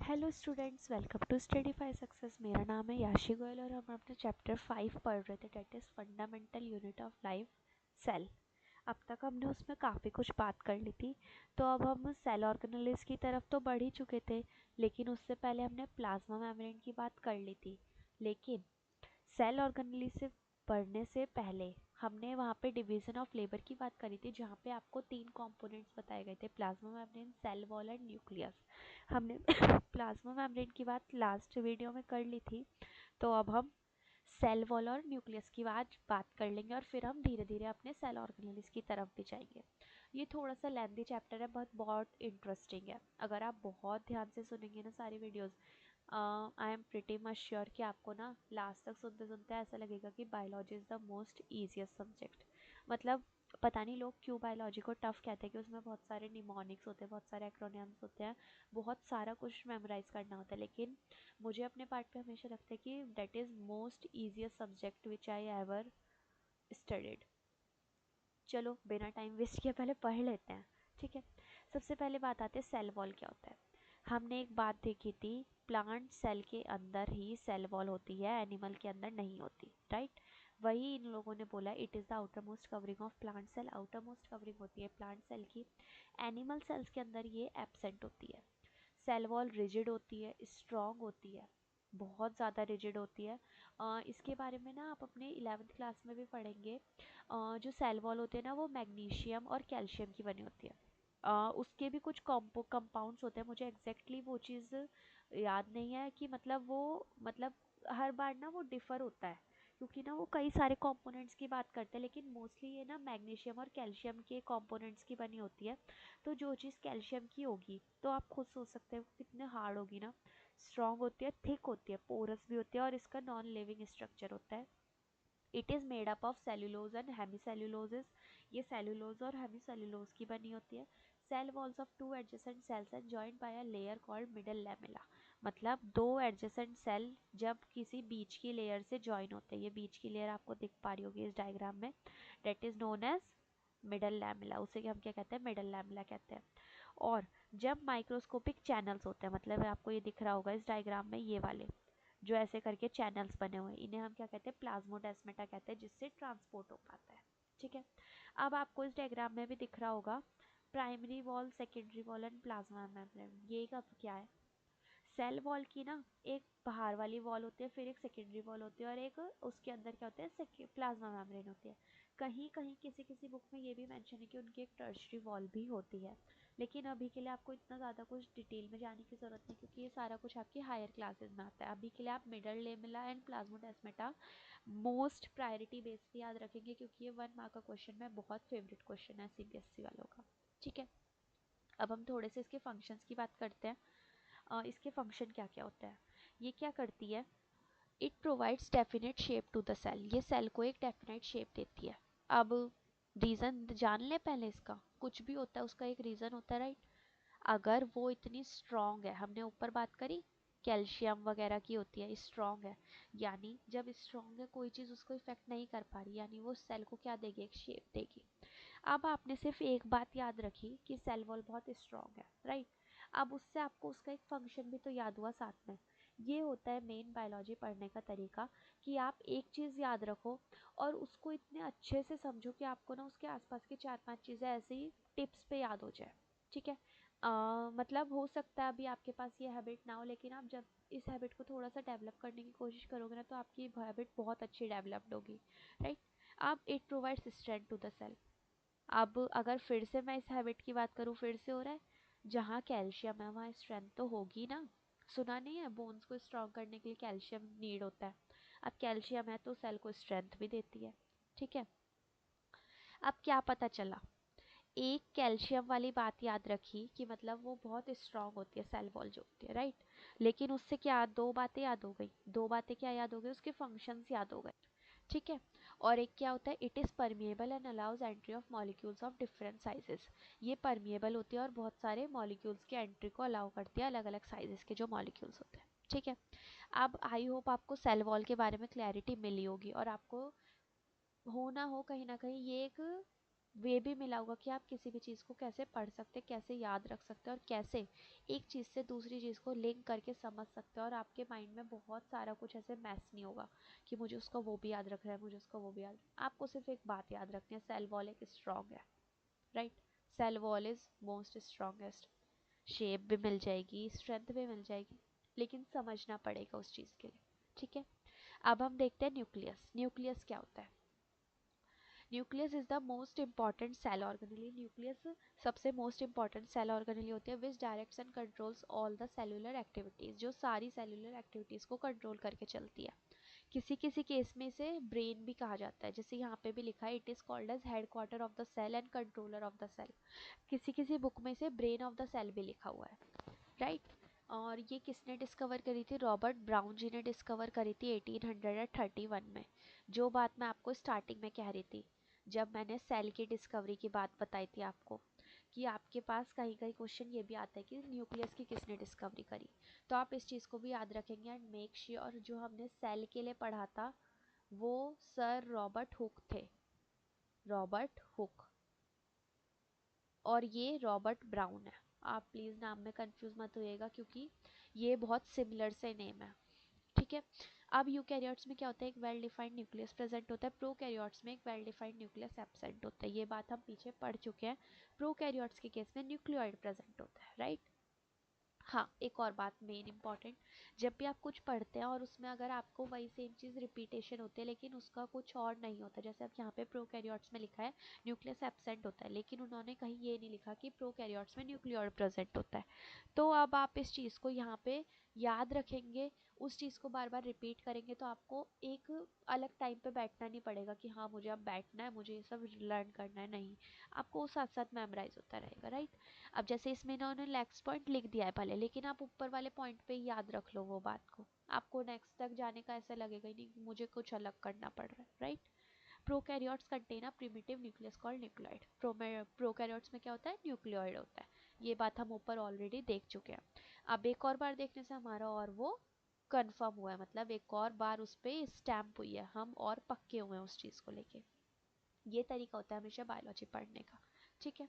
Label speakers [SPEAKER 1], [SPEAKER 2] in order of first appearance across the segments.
[SPEAKER 1] Hello students, welcome to Studify success. मेरा नाम है याशी गोयल और हम अपने चैप्टर 5 पढ़ रहे थे, that is fundamental unit of life, cell. अब तक हमने उसमें काफ़ी कुछ बात कर ली थी, तो अब हम सेल ऑर्गेनेलिस की तरफ तो बढ़ ही चुके थे, लेकिन उससे पहले हमने प्लाज्मा मेम्ब्रेन की बात कर ली थी। लेकिन सेल ऑर्गेनेलिस से बढ़ने से पहले हमने वहाँ पे डिवीज़न ऑफ लेबर की बात करी थी, जहाँ पे आपको 3 कंपोनेंट्स बताए गए थे, plasma membrane, cell wall and nucleus. हमने प्लाज्मा मेम्ब्रेन की बात लास्ट वीडियो में कर ली थी, तो अब हम सेल वॉल और न्यूक्लियस की बात कर लेंगे और फिर हम धीरे धीरे अपने सेल ऑर्गेनेलिस की तरफ भी जाएंगे। ये थोड़ा सा लेंथी चैप्टर है, बहुत बहुत इंटरेस्टिंग है। अगर आप बहुत ध्यान से सुनेंगे ना सारी videos, I am pretty much sure कि आपको ना लास्ट तक सुनते सुनते ऐसा लगेगा कि biology is the most easiest subject. मतलब पता नहीं लोग क्यों बायोलॉजी को टफ कहते हैं, कि उसमें बहुत सारे निमोनिक्स होते हैं, बहुत सारे एक्रोनिम्स होते हैं, बहुत सारा कुछ मेमोराइज करना होता है। लेकिन मुझे अपने पार्ट पे हमेशा लगता है कि that is most easiest subject which I ever studied. चलो बिना टाइम वेस्ट किए पहले पढ़ लेते हैं, ठीक है। सबसे पहले बात आती है सेल वॉल क्या होता है। हमने एक बात देखी थी, प्लांट सेल के अंदर ही सेल वॉल होती है, एनिमल के अंदर नहीं होती, राइट। वही इन लोगों ने बोला, it is the outermost covering of plant cell. Outermost covering होती है प्लांट सेल की, एनिमल सेल्स के अंदर ये एब्सेंट होती है। सेल वॉल रिजिड होती है, स्ट्रॉन्ग होती है, बहुत ज़्यादा रिजिड होती है। इसके बारे में ना आप अपने 11th क्लास में भी पढ़ेंगे। जो सेल वॉल होते हैं ना, वो मैग्नीशियम और कैल्शियम की बनी होती है। उसके भी कुछ कंपाउंड्स होते हैं, मुझे एग्जैक्टली वो चीज़ याद नहीं है कि मतलब वो मतलब हर बार ना वो डिफ़र होता है, क्योंकि ना वो कई सारे कंपोनेंट्स की बात करते हैं, लेकिन मोस्टली ये ना मैग्नीशियम और कैल्शियम के कंपोनेंट्स की बनी होती है। तो जो चीज़ कैल्शियम की होगी तो आप खुद सोच सकते हो कितने हार्ड होगी ना, स्ट्रॉन्ग होती है, थिक होती है, पोरस भी होती है, और इसका नॉन लिविंग स्ट्रक्चर होता है। It is made up of cellulose and hemicelluloses. ये सेल्यूलोज और हेमीसेल्यूलोज की बनी होती है। Cell walls of two adjacent cells and joined by a layer called middle lamella. मतलब दो एडजेसेंट सेल जब किसी बीच की लेयर से जॉइन होते हैं, ये बीच की लेयर आपको दिख पा रही होगी इस डायग्राम में, that is known as middle lamella. उसे हम क्या कहते हैं, मिडल लैमेला कहते हैं। और जब माइक्रोस्कोपिक चैनल्स होते हैं, मतलब आपको ये दिख रहा होगा इस डायग्राम में, ये वाले जो ऐसे करके चैनल्स बने हुए हैं, इन्हें हम क्या कहते हैं, प्लाज्मोडेस्माटा कहते हैं, जिससे ट्रांसपोर्ट हो पाता है, ठीक है। अब आपको इस डायग्राम में भी दिख रहा होगा primary wall, secondary wall and plasma membrane. ये कब क्या है, सेल वॉल की ना एक बाहर वाली वॉल होती है, फिर एक सेकेंडरी वॉल होती है, और एक उसके अंदर क्या होता है, प्लाज्मा मेम्ब्रेन होती है। कहीं कहीं किसी किसी बुक में ये भी मेंशन है कि उनकी एक टर्शरी वॉल भी होती है, लेकिन अभी के लिए आपको इतना ज़्यादा कुछ डिटेल में जाने की ज़रूरत नहीं, क्योंकि ये सारा कुछ आपकी हायर क्लासेस में आता है। अभी के लिए आप middle lamella and plasmodesmata most priority base पे याद रखेंगे, क्योंकि ये 1 मार्क का क्वेश्चन में बहुत फेवरेट क्वेश्चन है सीबीएसई वालों का, ठीक है। अब हम थोड़े से इसके फंक्शंस की बात करते हैं। इसके फंक्शन क्या क्या होता है, ये क्या करती है, it provides definite shape to the cell. ये सेल को एक डेफिनेट शेप देती है। अब रीज़न जान ले पहले, इसका कुछ भी होता है उसका एक रीज़न होता है, राइट। अगर वो इतनी स्ट्रॉन्ग है, हमने ऊपर बात करी कैल्शियम वगैरह की होती है, स्ट्रॉन्ग है, यानी जब स्ट्रॉन्ग है कोई चीज़ उसको इफेक्ट नहीं कर पा रही, यानी वो सेल को क्या देगी, एक शेप देगी। अब आपने सिर्फ एक बात याद रखी कि सेल वॉल बहुत स्ट्रॉन्ग है, राइट। अब उससे आपको उसका एक फंक्शन भी तो याद हुआ साथ में। ये होता है मेन बायोलॉजी पढ़ने का तरीका, कि आप एक चीज़ याद रखो और उसको इतने अच्छे से समझो कि आपको ना उसके आसपास की 4-5 चीज़ें ऐसे ही टिप्स पे याद हो जाए, ठीक है। मतलब हो सकता है अभी आपके पास ये हैबिट ना हो, लेकिन आप जब इस हैबिट को थोड़ा सा डेवलप करने की कोशिश करोगे ना, तो आपकी हैबिट बहुत अच्छी डेवलप्ड होगी, राइट। अब it provides strength to the cell. अब अगर फिर से मैं इस हैबिट की बात करूँ, फिर से हो रहा है, जहाँ कैल्शियम है वहाँ स्ट्रेंथ तो होगी ना। सुना नहीं है, बोन्स को स्ट्रॉन्ग करने के लिए कैल्शियम नीड होता है। अब कैल्शियम है तो सेल को स्ट्रेंथ भी देती है, ठीक है। अब क्या पता चला, एक कैल्शियम वाली बात याद रखी कि मतलब वो बहुत स्ट्रांग होती है सेल वॉल जो होती है, राइट। लेकिन उससे क्या, दो बातें याद हो गई, दो बातें क्या याद हो गई, उसके फंक्शंस याद हो गए, ठीक है। और एक क्या होता है, it is permeable and allows entry of molecules of different sizes. ये परमिएबल होती है और बहुत सारे मॉलिक्यूल्स की एंट्री को अलाउ करती है, अलग अलग साइजेस के जो मॉलिक्यूल्स होते हैं, ठीक है। अब आई होप आपको सेल वॉल के बारे में क्लैरिटी मिली होगी, और आपको हो ना हो कहीं ना कहीं ये एक वे भी मिला होगा कि आप किसी भी चीज़ को कैसे पढ़ सकते, कैसे याद रख सकते और कैसे एक चीज़ से दूसरी चीज़ को लिंक करके समझ सकते हो, और आपके माइंड में बहुत सारा कुछ ऐसे मैस नहीं होगा कि मुझे उसका वो भी याद रखना है, मुझे उसका वो भी याद। आपको सिर्फ एक बात याद रखनी है, सेल वॉल एक स्ट्रॉन्ग है, right. Cell wall is most strongest. Shape भी मिल जाएगी, स्ट्रेंथ भी मिल जाएगी, लेकिन समझना पड़ेगा उस चीज़ के लिए, ठीक है। अब हम देखते हैं न्यूक्लियस। न्यूक्लियस क्या होता है? Nucleus is the most important cell organelle. Nucleus सबसे मोस्ट इंपॉर्टेंट सेल ऑर्गेनेली होती है which directs and controls all the cellular activities, जो सारी सेलुलर एक्टिविटीज को कंट्रोल करके चलती है। किसी किसी केस में इसे ब्रेन भी कहा जाता है, जैसे यहाँ पे भी लिखा है, it is called as headquarter of the cell and controller of the cell. किसी किसी बुक में से ब्रेन ऑफ द सेल भी लिखा हुआ है, राइट। और ये किसने डिस्कवर करी थी? रॉबर्ट ब्राउन जी ने डिस्कवर करी थी 1831 में। जो बात मैं आपको स्टार्टिंग में कह रही थी, जब मैंने सेल की डिस्कवरी की बात बताई थी आपको, कि आपके पास कहीं कहीं क्वेश्चन ये भी आता है कि न्यूक्लियस की किसने डिस्कवरी करी, तो आप इस चीज़ को भी याद रखेंगे। एंड मेक श्योर जो हमने सेल के लिए पढ़ा था वो सर रॉबर्ट हुक थे, रॉबर्ट हुक, और ये रॉबर्ट ब्राउन है। आप प्लीज़ नाम में कंफ्यूज मत होइएगा, क्योंकि ये बहुत सिमिलर से नेम है, ठीक है। अब यूकैरियोट्स में क्या होता है? एक वेल डिफाइंड न्यूक्लियस प्रेजेंट होता है, प्रोकैरियोट्स में एक वेल डिफाइंड न्यूक्लियस एब्सेंट होता है। ये बात हम पीछे पढ़ चुके हैं। प्रोकैरियोट्स के केस में न्यूक्लियोइड प्रेजेंट होता है, राइट। हाँ, एक और बात मेन इंपॉर्टेंट, जब भी आप कुछ पढ़ते हैं और उसमें अगर आपको वही सेम चीज़ रिपीटेशन होती है लेकिन उसका कुछ और नहीं होता, जैसे अब यहाँ पे प्रोकैरियोट्स में लिखा है न्यूक्लियस एब्सेंट होता है, लेकिन उन्होंने कहीं ये नहीं लिखा कि प्रोकैरियोट्स में न्यूक्लियोइड प्रेजेंट होता है। तो अब आप इस चीज़ को यहाँ पे याद रखेंगे, उस चीज़ को बार बार रिपीट करेंगे, तो आपको एक अलग टाइम पे बैठना नहीं पड़ेगा कि हाँ मुझे अब बैठना है, मुझे ये सब लर्न करना है, नहीं, आपको साथ साथ मेमोराइज होता रहेगा, राइट। अब जैसे इसमें इन्होंने नेक्स्ट पॉइंट लिख दिया है भले, लेकिन आप ऊपर वाले पॉइंट पे ही याद रख लो वो बात को, आपको नेक्स्ट तक जाने का ऐसा लगेगा ही नहीं कि मुझे कुछ अलग करना पड़ रहा है, right. Prokaryotes contain a primitive nucleus called nucleoid. Prokaryotes में क्या होता है? न्यूक्लियोइड होता है। ये बात हम ऊपर ऑलरेडी देख चुके हैं। अब एक और बार देखने से हमारा और वो कंफर्म हुआ है, मतलब एक और बार उस पर स्टैम्प हुई है, हम और पक्के हुए हैं उस चीज़ को लेके। ये तरीका होता है हमेशा बायोलॉजी पढ़ने का, ठीक है।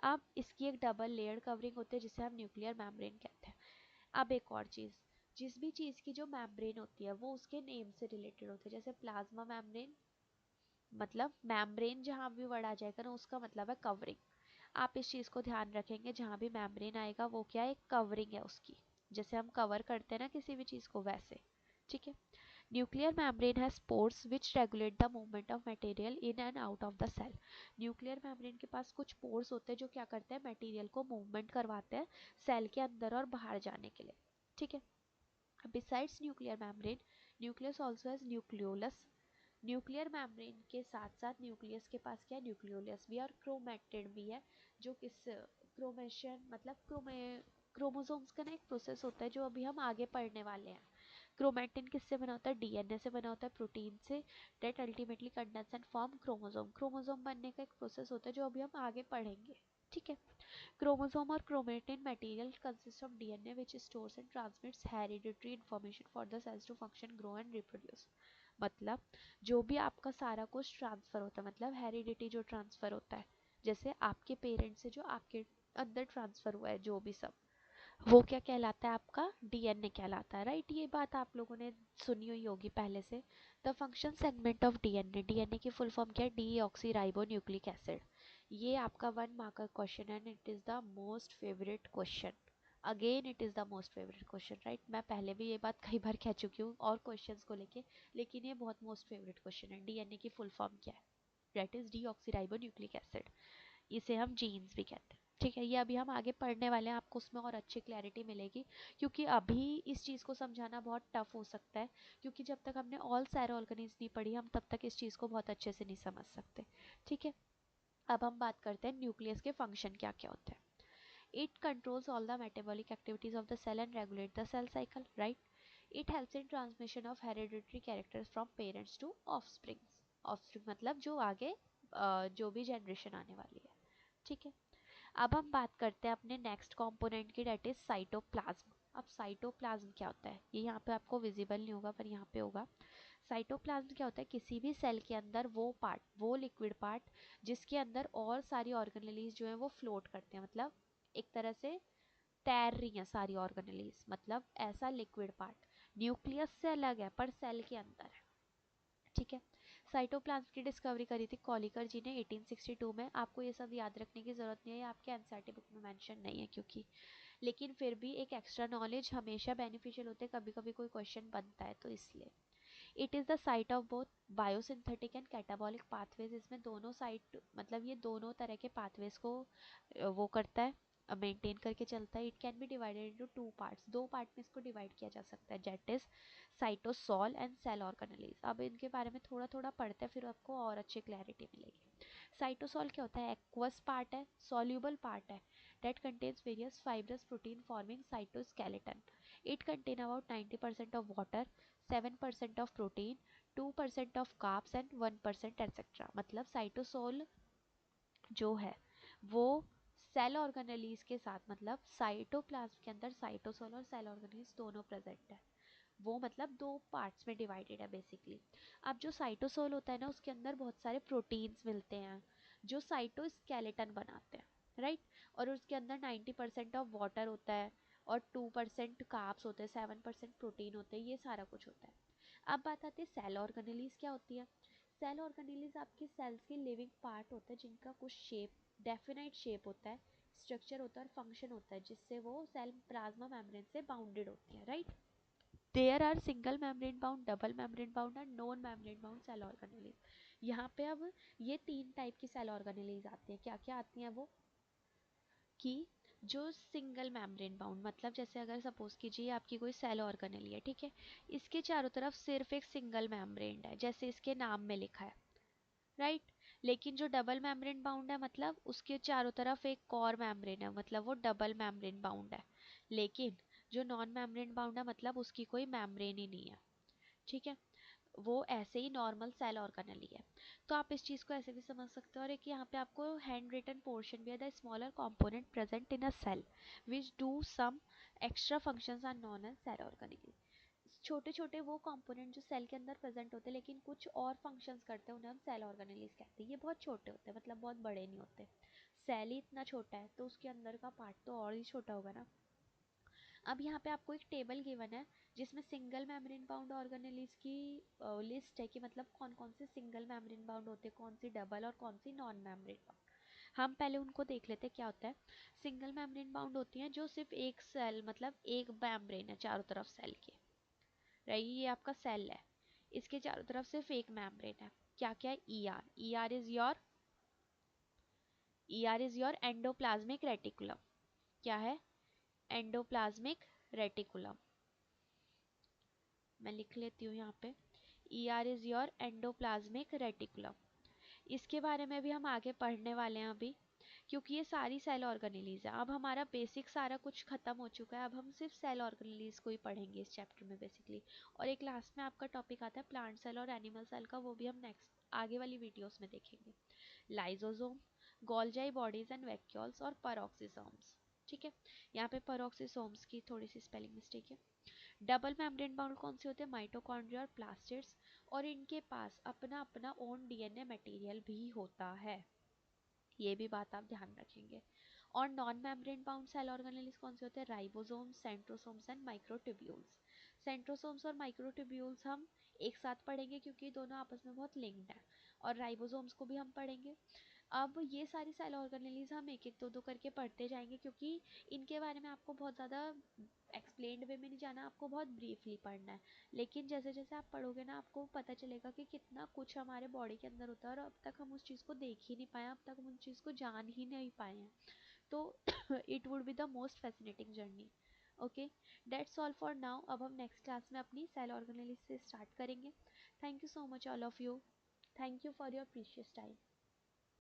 [SPEAKER 1] अब इसकी एक डबल लेयर कवरिंग होती है जिसे हम न्यूक्लियर मेम्ब्रेन कहते हैं। अब एक और चीज़, जिस भी चीज़ की जो मेम्ब्रेन होती है वो उसके नेम से रिलेटेड होती है, जैसे प्लाज्मा मेम्ब्रेन, मतलब मेम्ब्रेन जहाँ भी वर्ड आ जाएगा ना उसका मतलब है कवरिंग। आप इस चीज़ को ध्यान रखेंगे, जहाँ भी मेम्ब्रेन आएगा वो क्या है? कवरिंग है उसकी, जैसे हम कवर करते हैं ना किसी भी चीज़ को, वैसे, ठीक है। Nuclear membrane has pores which regulate the movement of material in and out of the cell. Nuclear membrane के पास कुछ पोर्स होते हैं जो क्या करते हैं? मटेरियल को मूवमेंट करवाते हैं सेल के अंदर और बाहर जाने के लिए, ठीक है। Besides nuclear membrane, nucleus also has nucleolus. Nuclear membrane के साथ साथ न्यूक्लियस के पास क्या है? न्यूक्लियोलस भी है और क्रोमैटिड भी है, जो किस क्रोमेशन मतलब क्रोमोसोम्स का ना एक प्रोसेस होता है जो अभी हम आगे पढ़ने वाले हैं। क्रोमैटिन किससे बना होता है? डीएनए से बना होता है, प्रोटीन से, that ultimately condense and form chromosome. Chromosome बनने का एक प्रोसेस होता है जो अभी हम आगे पढ़ेंगे, ठीक है। क्रोमोसोम और chromatin material consist of DNA which stores and transmits hereditary information for the cells to function, grow and reproduce. मतलब जो भी आपका सारा कुछ ट्रांसफर होता है, मतलब हेरिडिटी जो ट्रांसफर होता है, जैसे आपके पेरेंट्स से जो आपके अंदर ट्रांसफर हुआ है जो भी सब, वो क्या कहलाता है? आपका डीएनए कहलाता है, राइट। ये बात आप लोगों ने सुनी हुई होगी पहले से। The function segment of DNA, DNA की फुल फॉर्म क्या है? Deoxy ribo nucleic acid. ये आपका 1 मार्क का क्वेश्चन है and it is the most favourite question. Again it is the most favourite question, right. मैं पहले भी ये बात कई बार कह चुकी हूँ और क्वेश्चंस को लेके, लेकिन ये बहुत मोस्ट फेवरेट क्वेश्चन है। डीएनए की फुल फॉर्म क्या है? That is deoxy ribo nucleic acid. इसे हम जीन्स भी कहते हैं, ठीक है। ये अभी हम आगे पढ़ने वाले हैं, आपको उसमें और अच्छी क्लैरिटी मिलेगी, क्योंकि अभी इस चीज़ को समझाना बहुत टफ हो सकता है, क्योंकि जब तक हमने ऑल सेरो ऑर्गेनिज्म नहीं पढ़ी हम तब तक इस चीज़ को बहुत अच्छे से नहीं समझ सकते, ठीक है। अब हम बात करते हैं न्यूक्लियस के फंक्शन क्या क्या होते हैं। It controls all the metabolic activities of the cell and regulate the cell cycle, right. It helps in transmission of hereditary characters from parents to offspring. Offspring मतलब जो आगे जो भी जनरेशन आने वाली है, ठीक है। अब हम बात करते हैं अपने नेक्स्ट कंपोनेंट की, डेट इज साइटोप्लाज्म। अब साइटोप्लाज्म क्या होता है? ये यहाँ पे आपको विजिबल नहीं होगा पर यहाँ पे होगा। साइटोप्लाज्म क्या होता है, किसी भी सेल के अंदर वो पार्ट, वो लिक्विड पार्ट जिसके अंदर और सारी ऑर्गेनेलीज जो है वो फ्लोट करते हैं, मतलब एक तरह से तैर रही हैं सारी ऑर्गेनेलीज, मतलब ऐसा लिक्विड पार्ट न्यूक्लियस से अलग है पर सेल के अंदर है। ठीक है। साइटोप्लाज्म की डिस्कवरी करी थी कॉलिकर जी ने 1862 में। आपको ये सब याद रखने की जरूरत नहीं है, आपके एनसीईआरटी बुक में मेंशन नहीं है क्योंकि, लेकिन फिर भी एक एक्स्ट्रा नॉलेज हमेशा बेनिफिशियल होते हैं, कभी कभी कोई क्वेश्चन बनता है तो इसलिए। It is the site of both biosynthetic and catabolic pathways. इसमें दोनों साइट, मतलब ये दोनों तरह के पाथवेज को वो करता है, मेंटेन करके चलता है। It can be divided into two parts, दो पार्ट में इसको डिवाइड किया जा सकता है, that is cytosol and cell organelles. अब इनके बारे में थोड़ा थोड़ा पढ़ते हैं, फिर आपको और अच्छी क्लैरिटी मिलेगी। साइटोसॉल क्या होता है, एक्वस पार्ट है, सॉल्यूबल पार्ट है, that contains various fibrous protein forming cytoskeleton. It contain about 90% of water, 7% of protein, 2% of carbs and 1% etc. मतलब साइटोसोल जो है वो सेल ऑर्गेनेलीज के साथ, मतलब साइटोप्लाज्म के अंदर साइटोसोल और सेल ऑर्गेनेलीज दोनों प्रेजेंट है। वो मतलब दो पार्ट्स में डिवाइडेड है बेसिकली। अब जो साइटोसोल होता है ना, उसके अंदर बहुत सारे प्रोटीन्स मिलते हैं जो साइटोस्केलेटन बनाते हैं, राइट। और उसके अंदर 90% ऑफ वाटर होता है और 2% कार्ब्स होते हैं, 7% प्रोटीन होते हैं, ये सारा कुछ होता है। अब बात आती है सेल ऑर्गेनेलीज क्या होती है। सेल ऑर्गेनेलीज आपके सेल्स के लिविंग पार्ट होते हैं जिनका कुछ शेप, डेफिनाइट शेप होता है, स्ट्रक्चर होता है और फंक्शन होता है, जिससे वो सेल प्लाज्मा मेम्ब्रेन से बाउंडेड होती है, right. There are single membrane bound, double membrane bound and non membrane bound cell organelles. यहाँ पे अब ये तीन टाइप की सेल ऑर्गेनेलीज आती है। क्या क्या आती हैं वो, कि जो सिंगल मेम्ब्रेन बाउंड, मतलब जैसे अगर सपोज कीजिए आपकी कोई सेल ऑर्गेनेली है, ठीक है, इसके चारों तरफ सिर्फ एक सिंगल मेम्ब्रेन है जैसे इसके नाम में लिखा है, राइट। लेकिन जो डबल मेम्ब्रेन बाउंड है, मतलब उसके चारों तरफ एक कोर मेम्ब्रेन है, मतलब वो डबल मेम्ब्रेन बाउंड है। लेकिन जो नॉन मेम्ब्रेन बाउंड है, मतलब उसकी कोई मेम्ब्रेन ही नहीं है, ठीक है, वो ऐसे ही नॉर्मल सेल ऑर्गेनेली है। तो आप इस चीज़ को ऐसे भी समझ सकते हो। और एक यहाँ पे आपको हैंड रिटन पोर्शन भी है, the smaller component present in a cell which do some extra functions are known as cell organelle. छोटे छोटे वो कंपोनेंट जो सेल के अंदर प्रेजेंट होते हैं लेकिन कुछ और फंक्शंस करते हैं, उन्हें हम सेल ऑर्गेनेलीज कहते हैं। ये बहुत छोटे होते हैं, मतलब बहुत बड़े नहीं होते। सेल ही इतना छोटा है तो उसके अंदर का पार्ट तो और ही छोटा होगा ना। अब यहाँ पे आपको एक टेबल गिवन है जिसमें सिंगल मेम्ब्रेन बाउंड ऑर्गेनेलीज की लिस्ट है, कि मतलब कौन कौन से सिंगल मेम्ब्रेन बाउंड होते हैं, कौन सी डबल और कौन सी नॉन मेम्ब्रेन बाउंड। हम पहले उनको देख लेते हैं क्या होता है। सिंगल मेम्ब्रेन बाउंड होती हैं जो सिर्फ एक सेल, मतलब एक मेम्ब्रेन है चारों तरफ सेल के, रही ये आपका सेल है, इसके चारों तरफ सिर्फ एक मेम्ब्रेन है। क्या क्या है, E R is your endoplasmic reticulum. क्या है, एंडोप्लाज्मिक रेटिकुलम। मैं लिख लेती हूँ यहाँ पे, E R is your endoplasmic reticulum. इसके बारे में भी हम आगे पढ़ने वाले हैं अभी, क्योंकि ये सारी सेल ऑर्गेनेलीज है। अब हमारा बेसिक सारा कुछ खत्म हो चुका है, अब हम सिर्फ सेल ऑर्गेनेलीज को ही पढ़ेंगे इस चैप्टर में बेसिकली। और एक लास्ट में आपका टॉपिक आता है प्लांट सेल और एनिमल सेल का, वो भी हम नेक्स्ट आगे वाली वीडियोस में देखेंगे। लाइजोसोम, गोल्जाई बॉडीज एंड वैक्यूल्स और पेरोक्सिसोम्स। ठीक है, यहाँ पे पेरोक्सिसोम्स की थोड़ी सी स्पेलिंग मिस्टेक है। डबल मेम्ब्रेन बाउंड कौन से होते हैं, माइटोकॉन्ड्रिया और प्लास्टिड्स, और इनके पास अपना अपना ओन डीएनए मटेरियल भी होता है, ये भी बात आप ध्यान रखेंगे। और non membrane bound cell organelles कौन से होते हैं, ribosomes, centrosomes and microtubules. Centrosomes और माइक्रोट्यूब्यूल्स हम एक साथ पढ़ेंगे क्योंकि दोनों आपस में बहुत लिंक्ड हैं, और राइबोसोम्स को भी हम पढ़ेंगे। अब ये सारी सेल ऑर्गेनेलीज हम एक एक दो दो करके पढ़ते जाएंगे, क्योंकि इनके बारे में आपको बहुत ज़्यादा एक्सप्लेन्ड वे में नहीं जाना, आपको बहुत ब्रीफली पढ़ना है। लेकिन जैसे जैसे आप पढ़ोगे ना, आपको पता चलेगा कि कितना कुछ हमारे बॉडी के अंदर होता है और अब तक हम उस चीज़ को देख ही नहीं पाए, अब तक हम उस चीज़ को जान ही नहीं पाए हैं। तो it would be the most fascinating journey. Okay, that's all for now. अब हम नेक्स्ट क्लास में अपनी सेल ऑर्गेनेलिस से स्टार्ट करेंगे। Thank you so much all of you, thank you for your precious time.